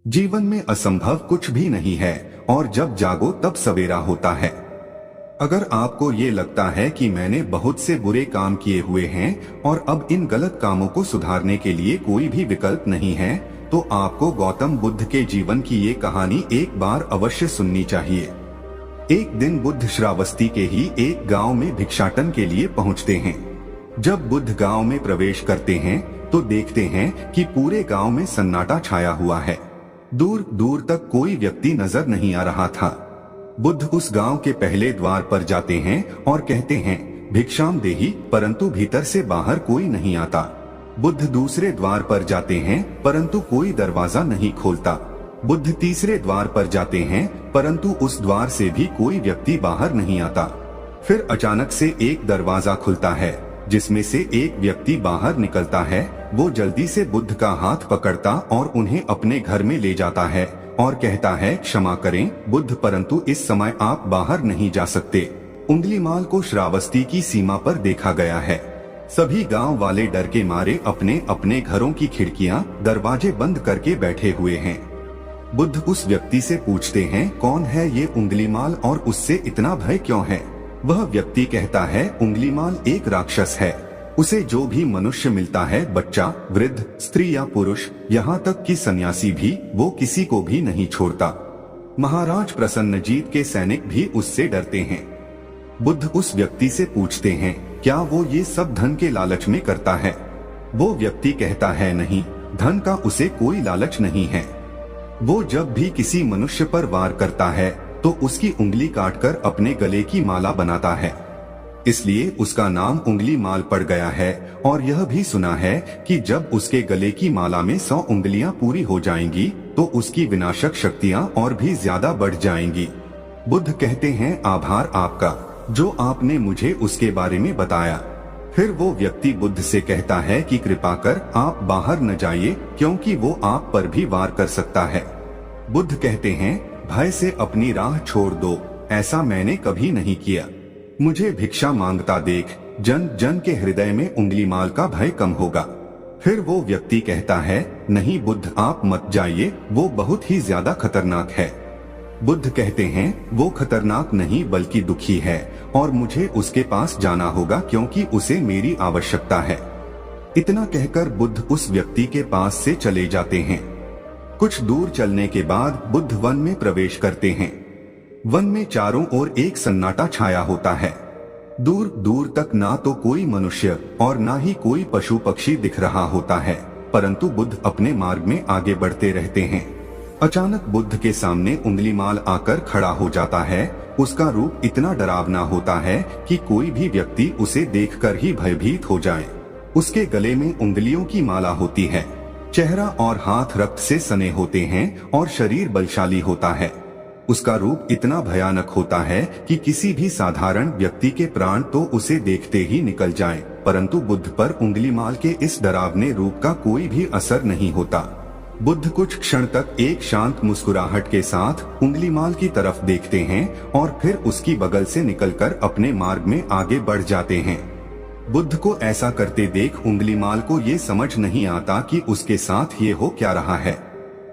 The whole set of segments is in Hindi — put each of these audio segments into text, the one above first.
जीवन में असंभव कुछ भी नहीं है और जब जागो तब सवेरा होता है। अगर आपको ये लगता है कि मैंने बहुत से बुरे काम किए हुए हैं और अब इन गलत कामों को सुधारने के लिए कोई भी विकल्प नहीं है, तो आपको गौतम बुद्ध के जीवन की ये कहानी एक बार अवश्य सुननी चाहिए। एक दिन बुद्ध श्रावस्ती के ही एक गांव में भिक्षाटन के लिए पहुंचते हैं। जब बुद्ध गांव में प्रवेश करते हैं तो देखते हैं कि पूरे गांव में सन्नाटा छाया हुआ है। दूर दूर तक कोई व्यक्ति नजर नहीं आ रहा था। बुद्ध उस गांव के पहले द्वार पर जाते हैं और कहते हैं, भिक्षाम देहि, परंतु भीतर से बाहर कोई नहीं आता। बुद्ध दूसरे द्वार पर जाते हैं परंतु कोई दरवाजा नहीं खोलता। बुद्ध तीसरे द्वार पर जाते हैं परंतु उस द्वार से भी कोई व्यक्ति बाहर नहीं आता। फिर अचानक से एक दरवाजा खुलता है जिसमें से एक व्यक्ति बाहर निकलता है। वो जल्दी से बुद्ध का हाथ पकड़ता और उन्हें अपने घर में ले जाता है और कहता है, क्षमा करें बुद्ध, परंतु इस समय आप बाहर नहीं जा सकते। उंगलीमाल को श्रावस्ती की सीमा पर देखा गया है। सभी गांव वाले डर के मारे अपने अपने घरों की खिड़कियां, दरवाजे बंद करके बैठे हुए हैं। बुद्ध उस व्यक्ति से पूछते हैं, कौन है ये उंगलीमाल और उससे इतना भय क्यों है? वह व्यक्ति कहता है, उंगलीमाल एक राक्षस है। उसे जो भी मनुष्य मिलता है, बच्चा, वृद्ध, स्त्री या पुरुष, यहाँ तक कि सन्यासी भी, वो किसी को भी नहीं छोड़ता। महाराज प्रसन्नजीत के सैनिक भी उससे डरते हैं। बुद्ध उस व्यक्ति से पूछते हैं, क्या वो ये सब धन के लालच में करता है? वो व्यक्ति कहता है, नहीं, धन का उसे कोई लालच नहीं है। वो जब भी किसी मनुष्य पर वार करता है तो उसकी उंगली काटकर अपने गले की माला बनाता है, इसलिए उसका नाम उंगलीमाल पड़ गया है। और यह भी सुना है कि जब उसके गले की माला में 100 उंगलियां पूरी हो जाएंगी तो उसकी विनाशक शक्तियां और भी ज्यादा बढ़ जाएंगी। बुद्ध कहते हैं, आभार आपका, जो आपने मुझे उसके बारे में बताया। फिर वो व्यक्ति बुद्ध से कहता है कि कृपा कर आप बाहर न जाइए, क्योंकि वो आप पर भी वार कर सकता है। बुद्ध कहते हैं, भय से अपनी राह छोड़ दो, ऐसा मैंने कभी नहीं किया। मुझे भिक्षा मांगता देख जन जन के हृदय में उंगलीमाल का भय कम होगा। फिर वो व्यक्ति कहता है, नहीं बुद्ध, आप मत जाइए, वो बहुत ही ज्यादा खतरनाक है। बुद्ध कहते हैं, वो खतरनाक नहीं बल्कि दुखी है और मुझे उसके पास जाना होगा क्योंकि उसे मेरी आवश्यकता है। इतना कहकर बुद्ध उस व्यक्ति के पास से चले जाते हैं। कुछ दूर चलने के बाद बुद्ध वन में प्रवेश करते हैं। वन में चारों ओर एक सन्नाटा छाया होता है। दूर दूर तक ना तो कोई मनुष्य और ना ही कोई पशु पक्षी दिख रहा होता है, परंतु बुद्ध अपने मार्ग में आगे बढ़ते रहते हैं। अचानक बुद्ध के सामने उंगलीमाल आकर खड़ा हो जाता है। उसका रूप इतना डरावना होता है कि कोई भी व्यक्ति उसे देखकर ही भयभीत हो जाए। उसके गले में उंगलियों की माला होती है। चेहरा और हाथ रक्त से सने होते हैं और शरीर बलशाली होता है। उसका रूप इतना भयानक होता है कि किसी भी साधारण व्यक्ति के प्राण तो उसे देखते ही निकल जाएं, परंतु बुद्ध पर उंगलीमाल के इस डरावने रूप का कोई भी असर नहीं होता। बुद्ध कुछ क्षण तक एक शांत मुस्कुराहट के साथ उंगलीमाल की तरफ देखते हैं और फिर उसकी बगल से निकलकर अपने मार्ग में आगे बढ़ जाते हैं। बुद्ध को ऐसा करते देख उंगलीमाल को ये समझ नहीं आता कि उसके साथ ये हो क्या रहा है।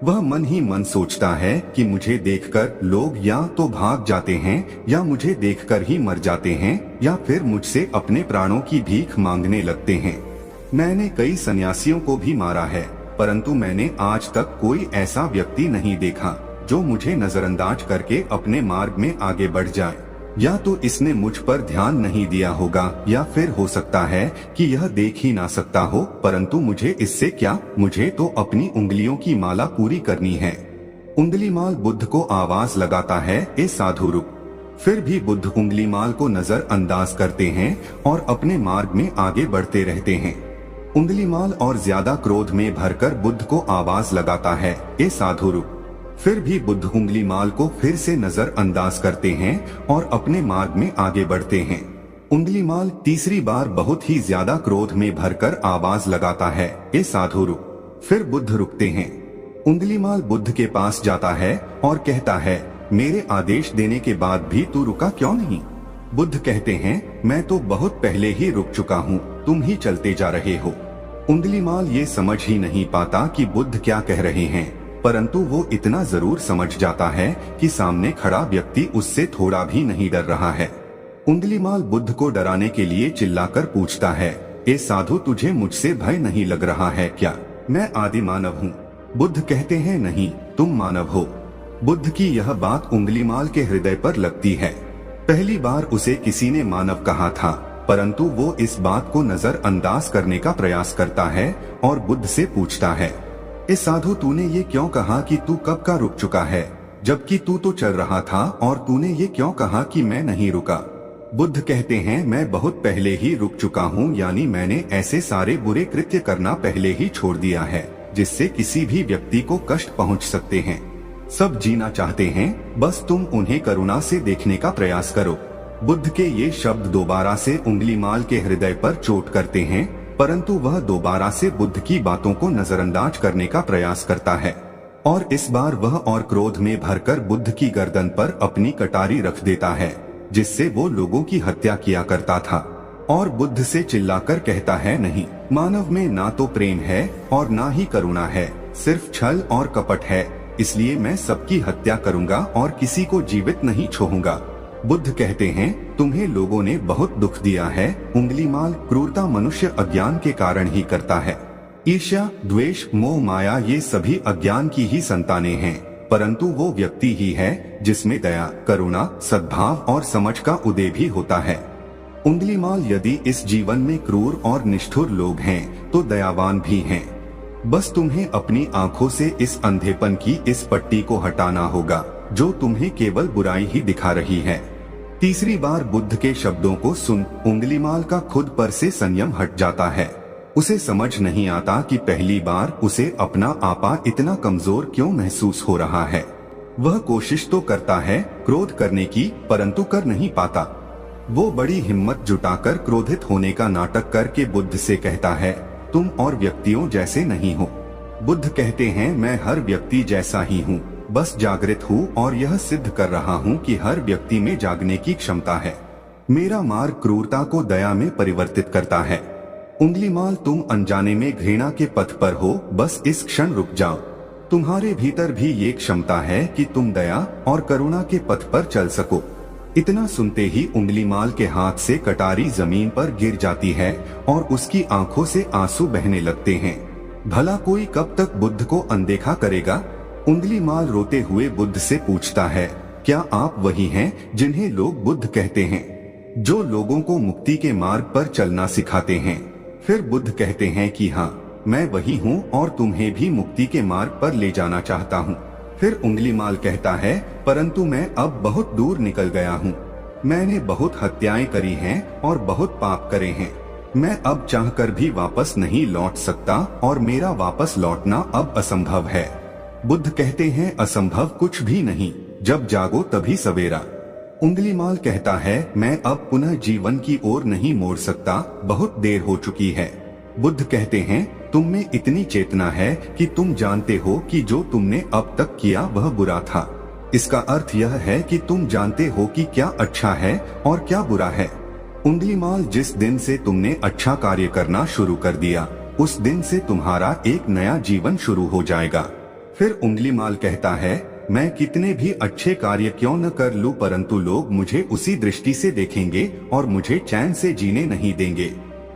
वह मन ही मन सोचता है कि मुझे देखकर लोग या तो भाग जाते हैं या मुझे देखकर ही मर जाते हैं या फिर मुझसे अपने प्राणों की भीख मांगने लगते हैं। मैंने कई सन्यासियों को भी मारा है, परंतु मैंने आज तक कोई ऐसा व्यक्ति नहीं देखा जो मुझे नजरअंदाज करके अपने मार्ग में आगे बढ़ जाए। या तो इसने मुझ पर ध्यान नहीं दिया होगा या फिर हो सकता है कि यह देख ही ना सकता हो, परंतु मुझे इससे क्या, मुझे तो अपनी उंगलियों की माला पूरी करनी है। उंगलीमाल बुद्ध को आवाज लगाता है, ए साधु रुक। फिर भी बुद्ध उंगलीमाल को नजरअंदाज करते हैं और अपने मार्ग में आगे बढ़ते रहते हैं। उंगलीमाल और ज्यादा क्रोध में भरकर बुद्ध को आवाज लगाता है, ए साधु रुक। फिर भी बुद्ध उंगलीमाल को फिर से नजरअंदाज करते हैं और अपने मार्ग में आगे बढ़ते हैं। उंगलीमाल तीसरी बार बहुत ही ज्यादा क्रोध में भरकर आवाज लगाता है, ए साधु रुक। फिर बुद्ध रुकते हैं। उंगलीमाल बुद्ध के पास जाता है और कहता है, मेरे आदेश देने के बाद भी तू रुका क्यों नहीं? बुद्ध कहते हैं, मैं तो बहुत पहले ही रुक चुका हूँ, तुम ही चलते जा रहे हो। उंगलीमाल ये समझ ही नहीं पाता कि बुद्ध क्या कह रहे हैं, परंतु वो इतना जरूर समझ जाता है कि सामने खड़ा व्यक्ति उससे थोड़ा भी नहीं डर रहा है। उंगलीमाल बुद्ध को डराने के लिए चिल्लाकर पूछता है, ए साधु, तुझे मुझसे भय नहीं लग रहा है क्या? मैं आदि मानव हूँ। बुद्ध कहते हैं, नहीं, तुम मानव हो। बुद्ध की यह बात उंगलीमाल के हृदय पर लगती है। पहली बार उसे किसी ने मानव कहा था, परंतु वो इस बात को नजरअंदाज करने का प्रयास करता है और बुद्ध से पूछता है, ए साधु, तूने ये क्यों कहा कि तू कब का रुक चुका है, जबकि तू तो चल रहा था, और तूने ये क्यों कहा कि मैं नहीं रुका? बुद्ध कहते हैं, मैं बहुत पहले ही रुक चुका हूँ, यानी मैंने ऐसे सारे बुरे कृत्य करना पहले ही छोड़ दिया है जिससे किसी भी व्यक्ति को कष्ट पहुँच सकते हैं। सब जीना चाहते हैं, बस तुम उन्हें करुणा से देखने का प्रयास करो। बुद्ध के ये शब्द दोबारा से उंगलीमाल के हृदय पर चोट करते हैं, परंतु वह दोबारा से बुद्ध की बातों को नजरअंदाज करने का प्रयास करता है और इस बार वह और क्रोध में भरकर बुद्ध की गर्दन पर अपनी कटारी रख देता है, जिससे वो लोगों की हत्या किया करता था, और बुद्ध से चिल्लाकर कहता है, नहीं, मानव में ना तो प्रेम है और ना ही करुणा है, सिर्फ छल और कपट है, इसलिए मैं सबकी हत्या करूंगा और किसी को जीवित नहीं छोड़ूंगा। बुद्ध कहते हैं, तुम्हें लोगों ने बहुत दुख दिया है उंगलीमाल। क्रूरता मनुष्य अज्ञान के कारण ही करता है। ईर्ष्या, द्वेष, मोह, माया, ये सभी अज्ञान की ही संतानें हैं, परंतु वो व्यक्ति ही है जिसमें दया, करुणा, सद्भाव और समझ का उदय भी होता है। उंगलीमाल यदि इस जीवन में क्रूर और निष्ठुर लोग हैं तो दयावान भी हैं। बस तुम्हें अपनी आंखों से इस अंधेपन की इस पट्टी को हटाना होगा जो तुम्हें केवल बुराई ही दिखा रही है। तीसरी बार बुद्ध के शब्दों को सुन उंगलीमाल का खुद पर से संयम हट जाता है। उसे समझ नहीं आता कि पहली बार उसे अपना आपा इतना कमजोर क्यों महसूस हो रहा है। वह कोशिश तो करता है क्रोध करने की, परंतु कर नहीं पाता। वो बड़ी हिम्मत जुटाकर क्रोधित होने का नाटक करके बुद्ध से कहता है, तुम और व्यक्तियों जैसे नहीं हो। बुद्ध कहते हैं, मैं हर व्यक्ति जैसा ही हूँ, बस जागृत हूँ और यह सिद्ध कर रहा हूँ कि हर व्यक्ति में जागने की क्षमता है। मेरा मार्ग क्रूरता को दया में परिवर्तित करता है। उंगलीमाल, तुम अनजाने में घृणा के पथ पर हो, बस इस क्षण रुक जाओ। तुम्हारे भीतर भी ये क्षमता है कि तुम दया और करुणा के पथ पर चल सको। इतना सुनते ही उंगलीमाल के हाथ से कटारी जमीन पर गिर जाती है और उसकी आंखों से आंसू बहने लगते हैं। भला कोई कब तक बुद्ध को अनदेखा करेगा? उंगलीमाल रोते हुए बुद्ध से पूछता है, क्या आप वही हैं जिन्हें लोग बुद्ध कहते हैं, जो लोगों को मुक्ति के मार्ग पर चलना सिखाते हैं? फिर बुद्ध कहते हैं कि हाँ, मैं वही हूँ और तुम्हें भी मुक्ति के मार्ग पर ले जाना चाहता हूँ। फिर उंगलीमाल कहता है, परंतु मैं अब बहुत दूर निकल गया हूँ। मैंने बहुत हत्याएं करी हैं और बहुत पाप करे हैं। मैं अब चाहकर भी वापस नहीं लौट सकता और मेरा वापस लौटना अब असंभव है। बुद्ध कहते हैं, असंभव कुछ भी नहीं, जब जागो तभी सवेरा। उंगलीमाल कहता है, मैं अब पुनः जीवन की ओर नहीं मोड़ सकता, बहुत देर हो चुकी है। बुद्ध कहते हैं, तुम में इतनी चेतना है कि तुम जानते हो कि जो तुमने अब तक किया वह बुरा था। इसका अर्थ यह है कि तुम जानते हो कि क्या अच्छा है और क्या बुरा है। उंगलीमाल, जिस दिन से तुमने अच्छा कार्य करना शुरू कर दिया, उस दिन से तुम्हारा एक नया जीवन शुरू हो जाएगा। फिर उंगलीमाल कहता है, मैं कितने भी अच्छे कार्य क्यों न कर लूं, परंतु लोग मुझे उसी दृष्टि से देखेंगे और मुझे चैन से जीने नहीं देंगे।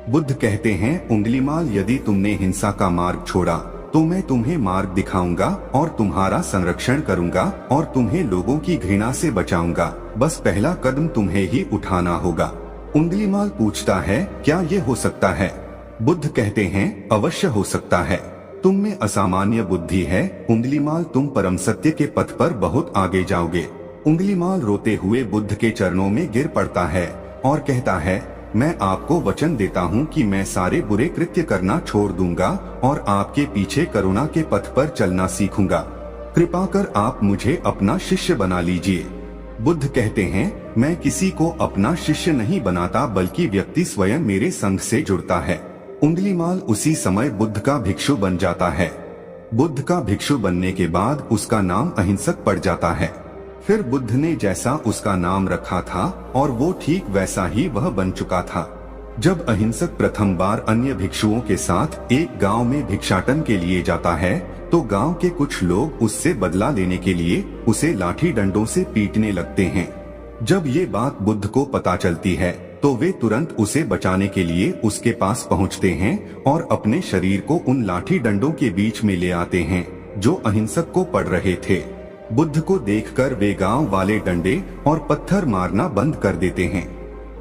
बुद्ध कहते हैं, उंगलीमाल, यदि तुमने हिंसा का मार्ग छोड़ा तो मैं तुम्हें मार्ग दिखाऊंगा और तुम्हारा संरक्षण करूंगा और तुम्हें लोगों की घृणा से बचाऊंगा। बस पहला कदम तुम्हें ही उठाना होगा। उंगलीमाल पूछता है, क्या ये हो सकता है? बुद्ध कहते हैं, अवश्य हो सकता है। तुम में असामान्य बुद्धि है उंगलीमाल, तुम परम सत्य के पथ पर बहुत आगे जाओगे। उंगलीमाल रोते हुए बुद्ध के चरणों में गिर पड़ता है और कहता है, मैं आपको वचन देता हूँ कि मैं सारे बुरे कृत्य करना छोड़ दूंगा और आपके पीछे करुणा के पथ पर चलना सीखूंगा। कृपा कर आप मुझे अपना शिष्य बना लीजिए। बुद्ध कहते हैं, मैं किसी को अपना शिष्य नहीं बनाता, बल्कि व्यक्ति स्वयं मेरे संग से जुड़ता है। उंगलीमाल उसी समय बुद्ध का भिक्षु बन जाता है। बुद्ध का भिक्षु बनने के बाद उसका नाम अहिंसक पड़ जाता है। फिर बुद्ध ने जैसा उसका नाम रखा था और वो ठीक वैसा ही वह बन चुका था। जब अहिंसक प्रथम बार अन्य भिक्षुओं के साथ एक गांव में भिक्षाटन के लिए जाता है तो गांव के कुछ लोग उससे बदला लेने के लिए उसे लाठी डंडों से पीटने लगते हैं। जब ये बात बुद्ध को पता चलती है तो वे तुरंत उसे बचाने के लिए उसके पास पहुंचते हैं और अपने शरीर को उन लाठी डंडों के बीच में ले आते हैं जो अहिंसक को पड़ रहे थे। बुद्ध को देखकर वे गांव वाले डंडे और पत्थर मारना बंद कर देते हैं।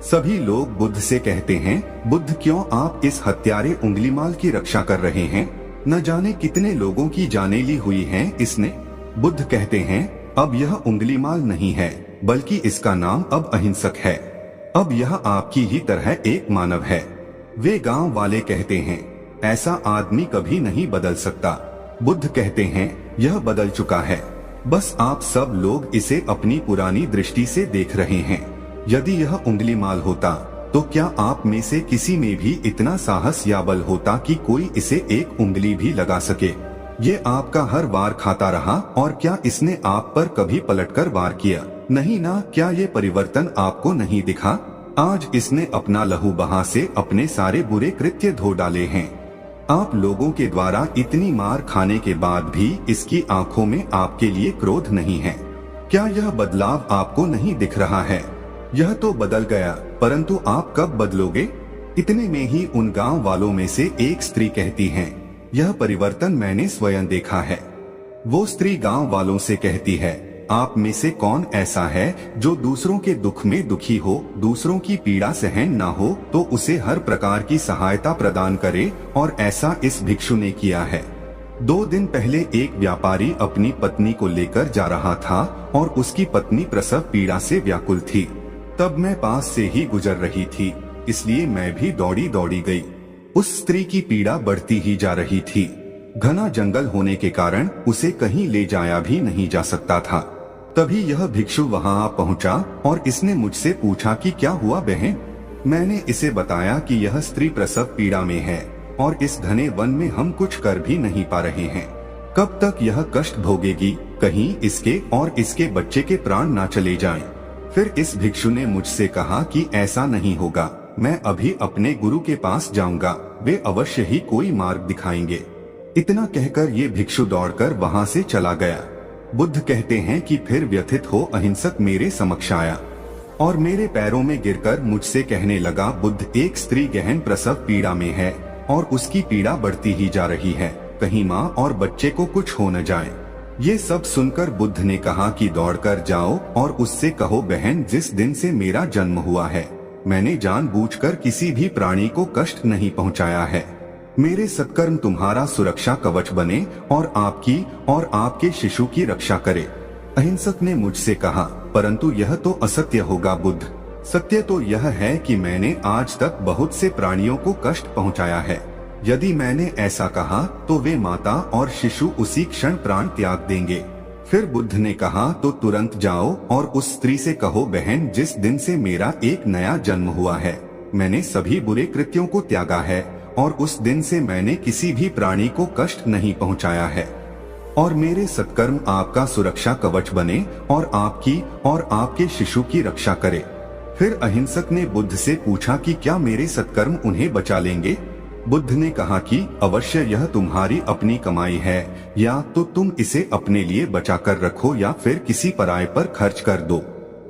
सभी लोग बुद्ध से कहते हैं, बुद्ध क्यों आप इस हत्यारे उंगलीमाल की रक्षा कर रहे हैं? न जाने कितने लोगों की जानें ली हुई हैं इसने। बुद्ध कहते हैं, अब यह उंगलीमाल नहीं है बल्कि इसका नाम अब अहिंसक है। अब यह आपकी ही तरह एक मानव है। वे गांव वाले कहते हैं, ऐसा आदमी कभी नहीं बदल सकता। बुद्ध कहते हैं, यह बदल चुका है, बस आप सब लोग इसे अपनी पुरानी दृष्टि से देख रहे हैं। यदि यह उंगलीमाल होता तो क्या आप में से किसी में भी इतना साहस या बल होता कि कोई इसे एक उंगली भी लगा सके? ये आपका हर वार खाता रहा और क्या इसने आप पर कभी पलटकर वार किया? नहीं ना। क्या ये परिवर्तन आपको नहीं दिखा? आज इसने अपना लहू बहा से अपने सारे बुरे कृत्य धो डाले हैं। आप लोगों के द्वारा इतनी मार खाने के बाद भी इसकी आंखों में आपके लिए क्रोध नहीं है। क्या यह बदलाव आपको नहीं दिख रहा है? यह तो बदल गया, परंतु आप कब बदलोगे? इतने में ही उन गांव वालों में से एक स्त्री कहती है, यह परिवर्तन मैंने स्वयं देखा है। वो स्त्री गांव वालों से कहती है, आप में से कौन ऐसा है जो दूसरों के दुख में दुखी हो, दूसरों की पीड़ा सहन ना हो तो उसे हर प्रकार की सहायता प्रदान करे, और ऐसा इस भिक्षु ने किया है। 2 दिन पहले एक व्यापारी अपनी पत्नी को लेकर जा रहा था और उसकी पत्नी प्रसव पीड़ा से व्याकुल थी। तब मैं पास से ही गुजर रही थी, इसलिए मैं भी दौड़ी दौड़ी गई। उस स्त्री की पीड़ा बढ़ती ही जा रही थी। घना जंगल होने के कारण उसे कहीं ले जाया भी नहीं जा सकता था। तभी यह भिक्षु वहां पहुंचा और इसने मुझसे पूछा कि क्या हुआ बहन? मैंने इसे बताया कि यह स्त्री प्रसव पीड़ा में है और इस घने वन में हम कुछ कर भी नहीं पा रहे हैं। कब तक यह कष्ट भोगेगी? कहीं इसके और इसके बच्चे के प्राण ना चले जाएं। फिर इस भिक्षु ने मुझसे कहा कि ऐसा नहीं होगा, मैं अभी अपने गुरु के पास जाऊंगा, वे अवश्य ही कोई मार्ग दिखाएंगे। इतना कहकर ये भिक्षु दौड़कर वहां से चला गया। बुद्ध कहते हैं कि फिर व्यथित हो अहिंसक मेरे समक्ष आया और मेरे पैरों में गिरकर मुझसे कहने लगा, बुद्ध एक स्त्री गहन प्रसव पीड़ा में है और उसकी पीड़ा बढ़ती ही जा रही है, कहीं माँ और बच्चे को कुछ हो न जाए। ये सब सुनकर बुद्ध ने कहा कि दौड़कर जाओ और उससे कहो, बहन जिस दिन से मेरा जन्म हुआ है मैंने जानबूझकर किसी भी प्राणी को कष्ट नहीं पहुंचाया है। मेरे सत्कर्म तुम्हारा सुरक्षा कवच बने और आपकी और आपके शिशु की रक्षा करे। अहिंसक ने मुझसे कहा, परंतु यह तो असत्य होगा बुद्ध। सत्य तो यह है कि मैंने आज तक बहुत से प्राणियों को कष्ट पहुंचाया है। यदि मैंने ऐसा कहा तो वे माता और शिशु उसी क्षण प्राण त्याग देंगे। फिर बुद्ध ने कहा, तो तुरंत जाओ और उस स्त्री से कहो, बहन जिस दिन से मेरा एक नया जन्म हुआ है मैंने सभी बुरे कृत्यों को त्यागा है और उस दिन से मैंने किसी भी प्राणी को कष्ट नहीं पहुंचाया है, और मेरे सत्कर्म आपका सुरक्षा कवच बने और आपकी और आपके शिशु की रक्षा करे। फिर अहिंसक ने बुद्ध से पूछा कि क्या मेरे सत्कर्म उन्हें बचा लेंगे? बुद्ध ने कहा कि अवश्य यह तुम्हारी अपनी कमाई है, या तो तुम इसे अपने लिए बचा कर रखो या फिर किसी पराये पर खर्च कर दो।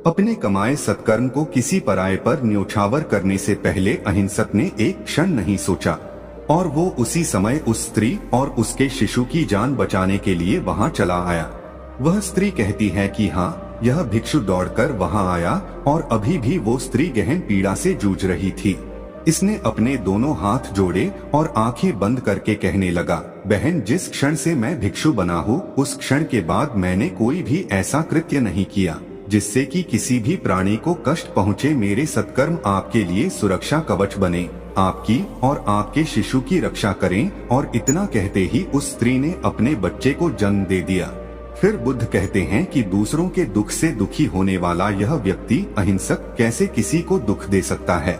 अपने कमाए सत्कर्म को किसी पराये पर न्योछावर करने से पहले अहिंसक ने एक क्षण नहीं सोचा और वो उसी समय उस स्त्री और उसके शिशु की जान बचाने के लिए वहां चला आया। वह स्त्री कहती है कि हाँ, यह भिक्षु दौड़कर वहां आया और अभी भी वो स्त्री गहन पीड़ा से जूझ रही थी। इसने अपने दोनों हाथ जोड़े और आंखें बंद करके कहने लगा, बहन जिस क्षण से मैं भिक्षु बना हूँ उस क्षण के बाद मैंने कोई भी ऐसा कृत्य नहीं किया जिससे कि किसी भी प्राणी को कष्ट पहुँचे। मेरे सत्कर्म आपके लिए सुरक्षा कवच बने, आपकी और आपके शिशु की रक्षा करें। और इतना कहते ही उस स्त्री ने अपने बच्चे को जन्म दे दिया। फिर बुद्ध कहते हैं कि दूसरों के दुख से दुखी होने वाला यह व्यक्ति अहिंसक कैसे किसी को दुख दे सकता है?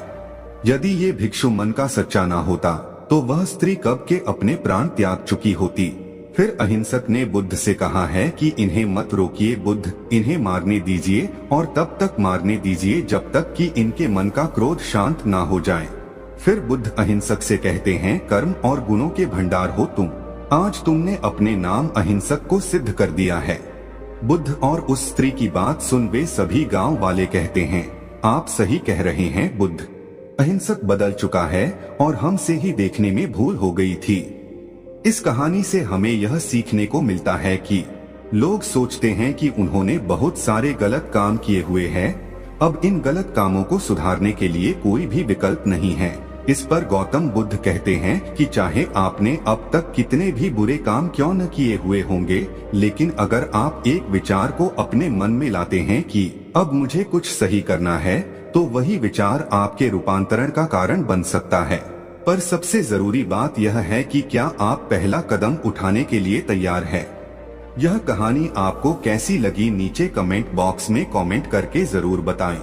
यदि ये भिक्षु मन का सच्चा ना होता तो वह स्त्री कब के अपने प्राण त्याग चुकी होती। फिर अहिंसक ने बुद्ध से कहा है कि इन्हें मत रोकिए बुद्ध, इन्हें मारने दीजिए और तब तक मारने दीजिए जब तक कि इनके मन का क्रोध शांत ना हो जाए। फिर बुद्ध अहिंसक से कहते हैं, कर्म और गुणों के भंडार हो तुम, आज तुमने अपने नाम अहिंसक को सिद्ध कर दिया है। बुद्ध और उस स्त्री की बात सुन वे सभी गांव वाले कहते हैं, आप सही कह रहे हैं बुद्ध, अहिंसक बदल चुका है और हमसे ही देखने में भूल हो गई थी। इस कहानी से हमें यह सीखने को मिलता है कि लोग सोचते हैं कि उन्होंने बहुत सारे गलत काम किए हुए हैं, अब इन गलत कामों को सुधारने के लिए कोई भी विकल्प नहीं है। इस पर गौतम बुद्ध कहते हैं कि चाहे आपने अब तक कितने भी बुरे काम क्यों न किए हुए होंगे, लेकिन अगर आप एक विचार को अपने मन में लाते हैं कि अब मुझे कुछ सही करना है, तो वही विचार आपके रूपांतरण का कारण बन सकता है। पर सबसे जरूरी बात यह है कि क्या आप पहला कदम उठाने के लिए तैयार है। यह कहानी आपको कैसी लगी नीचे कमेंट बॉक्स में कमेंट करके जरूर बताएं।